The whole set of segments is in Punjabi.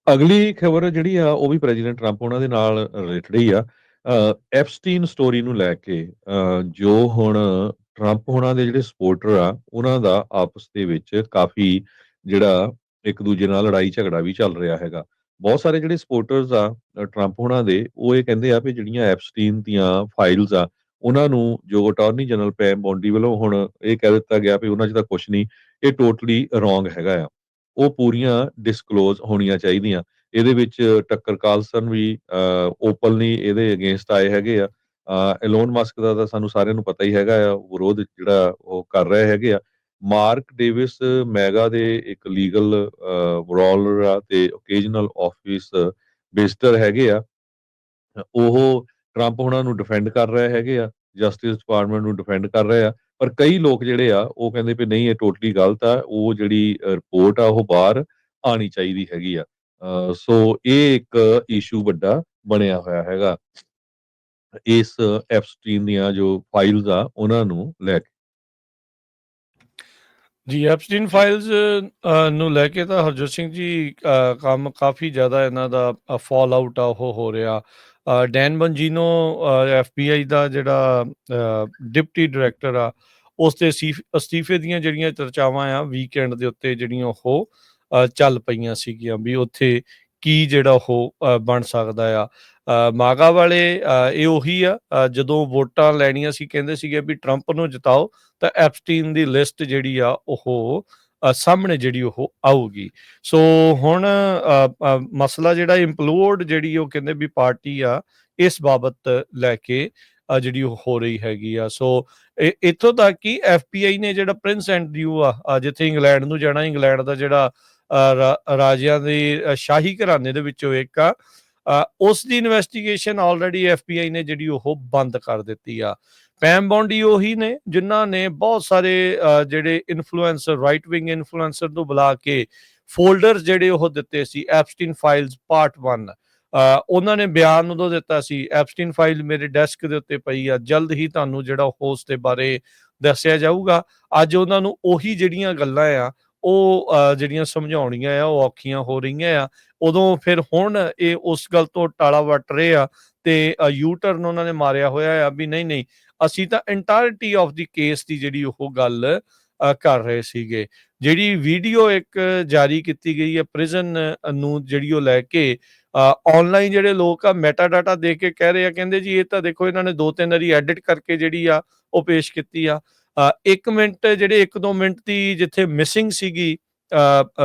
ਅਗਲੀ ਖਬਰ ਜਿਹੜੀ ਆ ਉਹ ਵੀ ਪ੍ਰੈਜ਼ੀਡੈਂਟ ਟਰੰਪ ਉਹਨਾਂ ਦੇ ਨਾਲ ਰਿਲੇਟਡ ਹੀ ਆ। ਐਪਸਟੀਨ ਸਟੋਰੀ ਨੂੰ ਲੈ ਕੇ ਜੋ ਹੁਣ ਟਰੰਪ ਹੋਣਾ ਦੇ ਜਿਹੜੇ ਸਪੋਰਟਰ ਆ ਉਹਨਾਂ ਦਾ ਆਪਸ ਦੇ ਵਿੱਚ ਕਾਫੀ ਜਿਹੜਾ ਇੱਕ ਦੂਜੇ ਨਾਲ ਲੜਾਈ ਝਗੜਾ ਵੀ ਚੱਲ ਰਿਹਾ ਹੈਗਾ। ਬਹੁਤ ਸਾਰੇ ਜਿਹੜੇ ਸਪੋਰਟਰਸ ਆ ਟਰੰਪ ਹੋਣਾ ਦੇ ਉਹ ਇਹ ਕਹਿੰਦੇ ਆ ਵੀ ਜਿਹੜੀਆਂ ਐਪਸਟੀਨ ਦੀਆਂ ਫਾਈਲਸ ਆ ਉਹਨਾਂ ਨੂੰ ਜੋ ਅਟਾਰਨੀ ਜਨਰਲ ਪੈਮ ਬੌਂਡੀ ਵੱਲੋਂ ਹੁਣ ਇਹ ਕਹਿ ਦਿੱਤਾ ਗਿਆ ਵੀ ਉਹਨਾਂ 'ਚ ਤਾਂ ਕੁਛ ਨਹੀਂ, ਇਹ ਟੋਟਲੀ ਰੋਂਗ ਹੈਗਾ ਆ। ਉਹ ਪੂਰੀਆਂ ਡਿਸਕਲੋਜ਼ ਹੋਣੀਆਂ ਚਾਹੀਦੀਆਂ। ਇਹਦੇ ਵਿੱਚ ਟੱਕਰ ਕਾਰਲਸਨ ਵੀ ਓਪਨਲੀ ਇਹਦੇ ਅਗੇਂਸਟ ਆਏ ਹੈਗੇ ਆ। ਐਲੋਨ ਮਸਕ ਦਾ ਤਾਂ ਸਾਨੂੰ ਸਾਰਿਆਂ ਨੂੰ ਪਤਾ ਹੀ ਹੈਗਾ ਆ, ਵਿਰੋਧ ਜਿਹੜਾ ਉਹ ਕਰ ਰਹੇ ਹੈਗੇ ਆ। ਮਾਰਕ ਡੇਵਿਸ ਮੈਗਾ ਦੇ ਇੱਕ ਲੀਗਲ ਬਰੋਲਰ ਆ ਤੇ ਓਕੇਜਨਲ ਆਫਿਸ ਵਿਜ਼ਟਰ ਹੈਗੇ ਆ। ਉਹ ਟਰੰਪ ਉਹਨਾਂ ਨੂੰ ਡਿਫੈਂਡ ਕਰ ਰਹੇ ਹੈਗੇ ਆ, ਜਸਟਿਸ ਡਿਪਾਰਟਮੈਂਟ ਨੂੰ ਡਿਫੈਂਡ ਕਰ ਰਹੇ ਆ। ਪਰ ਕਈ ਲੋਕ ਜਿਹੜੇ ਆ ਉਹ ਕਹਿੰਦੇ ਵੀ ਨਹੀਂ, ਇਹ ਟੋਟਲੀ ਗਲਤ ਆ, ਉਹ ਜਿਹੜੀ ਰਿਪੋਰਟ ਆ ਉਹ ਬਾਹਰ ਆਣੀ ਚਾਹੀਦੀ ਹੈਗੀ ਆ। ਸੋ ਇਹ ਇੱਕ ਇਸ਼ੂ ਵੱਡਾ ਬਣਿਆ ਹੋਇਆ ਹੈਗਾ ਇਸ ਐਪਸਟੀਨ ਦੀਆਂ ਜੋ ਫਾਈਲਸ ਆ ਉਹਨਾਂ ਨੂੰ ਲੈ ਕੇ। ਜੀ, ਐਪਸਟੀਨ ਫਾਈਲਸ ਨੂੰ ਲੈ ਕੇ ਤਾਂ ਹਰਜੋਤ ਸਿੰਘ ਜੀ ਕੰਮ ਕਾਫੀ ਜ਼ਿਆਦਾ ਇਹਨਾਂ ਦਾ ਫਾਲ ਆਊਟ ਆ ਉਹ ਹੋ ਰਿਹਾ। ਡੈਨ ਬੰਜੀਨੋ FBI ਦਾ ਜਿਹੜਾ ਡਿਪਟੀ ਡਾਇਰੈਕਟਰ ਆ ਉਸ ਦੇ ਅਸਤੀਫੇ ਦੀਆਂ ਜਿਹੜੀਆਂ ਚਰਚਾਵਾਂ ਆ ਵੀਕਐਂਡ ਦੇ ਉੱਤੇ ਜਿਹੜੀਆਂ ਉਹ ਚੱਲ ਪਈਆਂ ਸੀਗੀਆਂ ਵੀ ਉੱਥੇ ਕੀ ਜਿਹੜਾ ਉਹ ਬਣ ਸਕਦਾ ਆ। ਮਾਗਾ ਵਾਲੇ ਇਹ ਉਹੀ ਆ ਜਦੋਂ ਵੋਟਾਂ ਲੈਣੀਆਂ ਸੀ ਕਹਿੰਦੇ ਸੀਗੇ ਵੀ ਟਰੰਪ ਨੂੰ ਜਿਤਾਓ ਤਾਂ ਐਪਸਟੀਨ ਦੀ ਲਿਸਟ ਜਿਹੜੀ ਆ ਉਹ ਸਾਹਮਣੇ ਜਿਹੜੀ ਉਹ ਆਊਗੀ। ਸੋ ਹੁਣ ਮਸਲਾ ਜਿਹੜਾ ਇੰਪਲੋਡ ਜਿਹੜੀ ਉਹ ਕਹਿੰਦੇ ਵੀ ਪਾਰਟੀ ਆ ਇਸ ਬਾਬਤ ਲੈ ਕੇ ਜਿਹੜੀ ਉਹ ਹੋ ਰਹੀ ਹੈਗੀ ਆ। ਸੋ ਇੱਥੋਂ ਤੱਕ ਕਿ FBI ਨੇ ਜਿਹੜਾ ਪ੍ਰਿੰਸ ਐਂਡਰਿਊ ਆ ਜਿੱਥੇ ਇੰਗਲੈਂਡ ਨੂੰ ਜਾਣਾ, ਇੰਗਲੈਂਡ ਦਾ ਜਿਹੜਾ ਰਾਜਿਆਂ ਦੇ ਸ਼ਾਹੀ ਘਰਾਣੇ ਦੇ ਵਿੱਚੋਂ ਇੱਕ ਆ, ਉਸ ਦੀ ਇਨਵੈਸਟੀਗੇਸ਼ਨ ਆਲਰੇਡੀ FBI ਨੇ ਜਿਹੜੀ ਉਹ ਬੰਦ ਕਰ ਦਿੱਤੀ ਆ। ਪੈਮ ਬੌਂਡੀ ਉਹੀ ਨੇ ਜਿਨ੍ਹਾਂ ਨੇ ਬਹੁਤ ਸਾਰੇ ਜਿਹੜੇ ਇਨਫਲੂਐਂਸਰ, ਰਾਈਟ ਵਿੰਗ ਇਨਫਲੂਐਂਸਰ ਨੂੰ ਬੁਲਾ ਕੇ ਫੋਲਡਰਸ ਜਿਹੜੇ ਉਹ ਦਿੱਤੇ ਸੀ ਐਪਸਟੀਨ ਫਾਈਲਸ ਪਾਰਟ 1। ਉਹਨਾਂ ਨੇ ਬਿਆਨ ਉਦੋਂ ਦਿੱਤਾ ਸੀ ਐਪਸਟੀਨ ਫਾਈਲ ਮੇਰੇ ਡੈਸਕ ਦੇ ਉੱਤੇ ਪਈ ਆ, ਜਲਦ ਹੀ ਤੁਹਾਨੂੰ ਜਿਹੜਾ ਉਸ ਦੇ ਬਾਰੇ ਦੱਸਿਆ ਜਾਊਗਾ। ਅੱਜ ਉਹਨਾਂ ਨੂੰ ਉਹੀ ਜਿਹੜੀਆਂ ਗੱਲਾਂ ਆ ਉਹ ਜਿਹੜੀਆਂ ਸਮਝਾਉਣੀਆਂ ਆ ਉਹ ਔਖੀਆਂ ਹੋ ਰਹੀਆਂ ਆ। ਉਦੋਂ ਫਿਰ ਹੁਣ ਇਹ ਉਸ ਗੱਲ ਤੋਂ ਟਾਲਾ ਵੱਟ ਰਹੇ ਆ ਤੇ ਯੂ ਟਰਨ ਉਹਨਾਂ ਨੇ ਮਾਰਿਆ ਹੋਇਆ ਆ ਵੀ ਨਹੀਂ ਅਸੀਂ ਤਾਂ ਇੰਟਾਇਰਟੀ ਆਫ ਦੀ ਕੇਸ ਦੀ ਜਿਹੜੀ ਉਹ ਗੱਲ ਕਰ ਰਹੇ ਸੀਗੇ। ਜਿਹੜੀ ਵੀਡੀਓ ਇੱਕ ਜਾਰੀ ਕੀਤੀ ਗਈ ਹੈ ਪ੍ਰਿਜ਼ਨ ਨੂੰ ਜਿਹੜੀ ਉਹ ਲੈ ਕੇ ਆਨਲਾਈਨ ਜਿਹੜੇ ਲੋਕ ਆ ਮੈਟਾ ਡਾਟਾ ਦੇ ਕੇ ਕਹਿ ਰਹੇ ਆ, ਕਹਿੰਦੇ ਜੀ ਇਹ ਤਾਂ ਦੇਖੋ ਇਹਨਾਂ ਨੇ 2-3 ਵਾਰੀ ਐਡਿਟ ਕਰਕੇ ਜਿਹੜੀ ਆ ਉਹ ਪੇਸ਼ ਕੀਤੀ ਆ। 1 ਮਿੰਟ ਜਿਹੜੇ 1-2 ਮਿੰਟ ਦੀ ਜਿੱਥੇ ਮਿਸਿੰਗ ਸੀਗੀ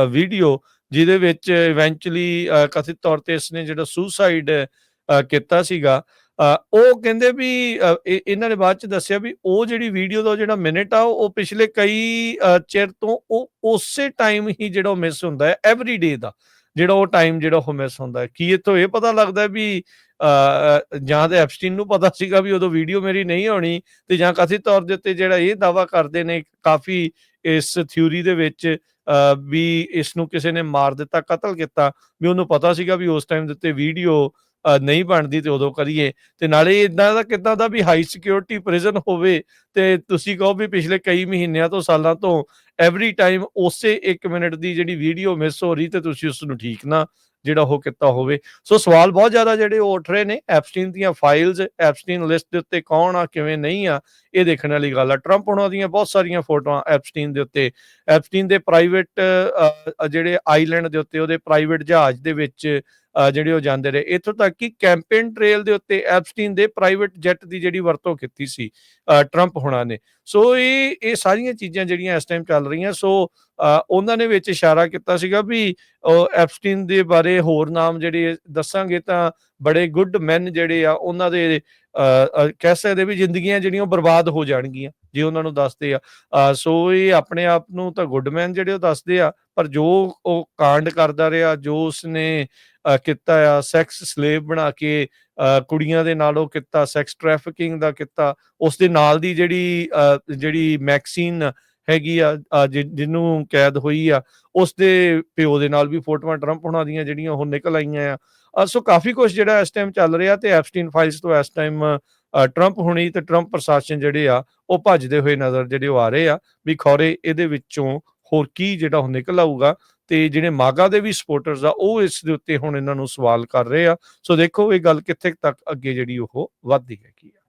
ਵੀਡੀਓ ਜਿਹਦੇ ਵਿੱਚ ਇਵੈਂਚੁਅਲੀ ਕਥਿਤ ਤੌਰ ਤੇ ਇਸਨੇ ਜਿਹੜਾ ਸੁਸਾਈਡ ਕੀਤਾ ਸੀਗਾ, ਉਹ ਕਹਿੰਦੇ ਵੀ ਇਹਨਾਂ ਨੇ ਬਾਅਦ ਚ ਦੱਸਿਆ ਵੀ ਉਹ ਜਿਹੜੀ ਵੀਡੀਓ ਦਾ ਜਿਹੜਾ ਮਿੰਟ ਆ ਉਹ ਪਿਛਲੇ ਕਈ ਚਿਰ ਤੋਂ ਉਹ ਉਸੇ ਟਾਈਮ ਹੀ ਜਿਹੜਾ ਉਹ ਮਿਸ ਹੁੰਦਾ ਹੈ, ਐਵਰੀ ਡੇ ਦਾ ਜਿਹੜਾ ਉਹ ਟਾਈਮ ਜਿਹੜਾ ਉਹ ਮਿਸ ਹੁੰਦਾ ਹੈ। ਕੀ ਇੱਥੋਂ ਇਹ ਪਤਾ ਲੱਗਦਾ ਵੀ ਜਾਂ ਤਾਂ ਐਪਸਟੀਨ ਨੂੰ ਪਤਾ ਸੀਗਾ ਵੀ ਉਦੋਂ ਵੀਡੀਓ ਮੇਰੀ ਨਹੀਂ ਆਉਣੀ, ਤੇ ਜਾਂ ਕਥਿਤ ਤੌਰ ਦੇ ਉੱਤੇ ਜਿਹੜਾ ਇਹ ਦਾਅਵਾ ਕਰਦੇ ਨੇ ਕਾਫੀ ਇਸ ਥਿਊਰੀ ਦੇ ਵਿੱਚ ਵੀ ਇਸ ਨੂੰ ਕਿਸੇ ਨੇ ਮਾਰ ਦਿੱਤਾ, ਕਤਲ ਕੀਤਾ, ਵੀ ਉਹਨੂੰ ਪਤਾ ਸੀਗਾ ਵੀ ਉਸ ਟਾਈਮ ਦੇ ਉੱਤੇ ਵੀਡੀਓ ਨਹੀਂ ਬਣਦੀ ਤੇ ਉਦੋਂ ਕਰੀਏ। ਤੇ ਨਾਲੇ ਇਦਾਂ ਦਾ ਕਿੱਦਾਂ ਦਾ ਵੀ ਹਾਈ ਸਿਕਿਉਰਿਟੀ ਪ੍ਰਿਜ਼ਨ ਹੋਵੇ ਤੇ ਤੁਸੀਂ ਕਹੋ ਵੀ ਪਿਛਲੇ ਕਈ ਮਹੀਨਿਆਂ ਤੋਂ ਸਾਲਾਂ ਤੋਂ ਐਵਰੀ ਟਾਈਮ ਉਸੇ 1 ਮਿੰਟ ਦੀ ਜਿਹੜੀ ਵੀਡੀਓ ਮਿਸ ਹੋ ਰਹੀ ਤੇ ਤੁਸੀਂ ਉਸ ਨੂੰ ਠੀਕ ਨਾ ਜਿਹੜਾ ਉਹ ਕੀਤਾ ਹੋਵੇ। ਸੋ ਸਵਾਲ ਬਹੁਤ ਜ਼ਿਆਦਾ ਜਿਹੜੇ ਉਹ ਉੱਠ ਰਹੇ ਨੇ। ਐਪਸਟੀਨ ਦੀਆਂ ਫਾਈਲਸ, ਐਪਸਟੀਨ ਲਿਸਟ ਦੇ ਉੱਤੇ ਕੌਣ ਆ ਕਿਵੇਂ ਨਹੀਂ ਆ ਇਹ ਦੇਖਣ ਵਾਲੀ ਗੱਲ ਆ। ਟਰੰਪ ਉਹਨਾਂ ਦੀਆਂ ਬਹੁਤ ਸਾਰੀਆਂ ਫੋਟੋਆਂ ਐਪਸਟੀਨ ਦੇ ਉੱਤੇ, ਐਪਸਟੀਨ ਦੇ ਪ੍ਰਾਈਵੇਟ ਜਿਹੜੇ ਆਈਲੈਂਡ ਦੇ ਉੱਤੇ ਉਹਦੇ ਪ੍ਰਾਈਵੇਟ ਜਹਾਜ਼ ਦੇ ਵਿੱਚ ਜਿਹੜੇ ਉਹ ਜਾਂਦੇ ਰਹੇ। ਇੱਥੋਂ ਤੱਕ ਕਿ ਕੈਂਪੇਨ ਟ੍ਰੇਲ ਦੇ ਉੱਤੇ ਐਪਸਟੀਨ ਦੇ ਪ੍ਰਾਈਵੇਟ ਜੈਟ ਦੀ ਜਿਹੜੀ ਵਰਤੋਂ ਕੀਤੀ ਸੀ ਟਰੰਪ ਹੋਣਾ ਨੇ। ਸੋ ਇਹ ਸਾਰੀਆਂ ਚੀਜ਼ਾਂ ਜਿਹੜੀਆਂ ਇਸ ਟਾਈਮ ਚੱਲ ਰਹੀਆਂ। ਸੋ ਉਹਨਾਂ ਨੇ ਵਿੱਚ ਇਸ਼ਾਰਾ ਕੀਤਾ ਸੀਗਾ ਵੀ ਐਪਸਟੀਨ ਦੇ ਬਾਰੇ ਹੋਰ ਨਾਮ ਜਿਹੜੇ ਦੱਸਾਂਗੇ ਤਾਂ ਬੜੇ ਗੁੱਡ ਮੈਨ ਜਿਹੜੇ ਆ ਉਹਨਾਂ ਦੇ ਕਹਿ ਸਕਦੇ ਵੀ ਜ਼ਿੰਦਗੀਆਂ ਜਿਹੜੀਆਂ ਬਰਬਾਦ ਹੋ ਜਾਣਗੀਆਂ ਜੇ ਉਹਨਾਂ ਨੂੰ ਦੱਸਦੇ ਆ। ਸੋ ਇਹ ਆਪਣੇ ਆਪ ਨੂੰ ਤਾਂ ਗੁੱਡਮੈਨ ਜਿਹੜੇ ਉਹ ਦੱਸਦੇ ਆ, ਪਰ ਜੋ ਉਹ ਕਾਂਡ ਕਰਦਾ ਰਿਹਾ, ਜੋ ਉਸਨੇ ਕੀਤਾ ਆ, ਸੈਕਸ ਸਲੇਵ ਬਣਾ ਕੇ ਕੁੜੀਆਂ ਦੇ ਨਾਲ ਉਹ ਕੀਤਾ, ਸੈਕਸ ਟ੍ਰੈਫਿਕਿੰਗ ਦਾ ਕੀਤਾ, ਉਸ ਦੇ ਨਾਲ ਦੀ ਜਿਹੜੀ ਮੈਕਸੀਨ ਹੈਗੀ ਆ ਜਿਹਨੂੰ ਕੈਦ ਹੋਈ ਆ, ਉਸ ਦੇ ਪਿਓ ਦੇ ਨਾਲ ਵੀ ਫੋਟੋਆਂ ਟਰੰਪ ਹੋਣਾ ਦੀਆਂ ਜਿਹੜੀਆਂ ਉਹ ਨਿਕਲ ਆਈਆਂ ਆ। ਸੋ ਕਾਫੀ ਕੁਛ ਜਿਹੜਾ ਇਸ ਟਾਈਮ ਚੱਲ ਰਿਹਾ ਤੇ ਐਪਸਟੀਨ ਫਾਈਲਸ ਤੋਂ ਇਸ ਟਾਈਮ ਟਰੰਪ ਹੋਣੀ ਤੇ ਟਰੰਪ ਪ੍ਰਸ਼ਾਸਨ ਜਿਹੜੇ ਆ ਉਹ ਭੱਜਦੇ ਹੋਏ ਨਜ਼ਰ ਜਿਹੜੇ ਉਹ ਆ ਰਹੇ ਆ ਵੀ ਖੌਰੇ ਇਹਦੇ ਵਿੱਚੋਂ ਹੋਰ ਕੀ ਜਿਹੜਾ ਉਹ ਨਿਕਲ ਆਊਗਾ ਤੇ ਜਿਹੜੇ ਮਾਗਾ ਦੇ ਵੀ ਸਪੋਰਟਰਸ ਆ ਉਹ ਇਸ ਦੇ ਉੱਤੇ ਹੁਣ ਇਹਨਾਂ ਨੂੰ ਸਵਾਲ ਕਰ ਰਹੇ ਆ। ਸੋ ਦੇਖੋ ਇਹ ਗੱਲ ਕਿੱਥੇ ਕੁ ਤੱਕ ਅੱਗੇ ਜਿਹੜੀ ਉਹ ਵੱਧਦੀ ਹੈਗੀ ਆ।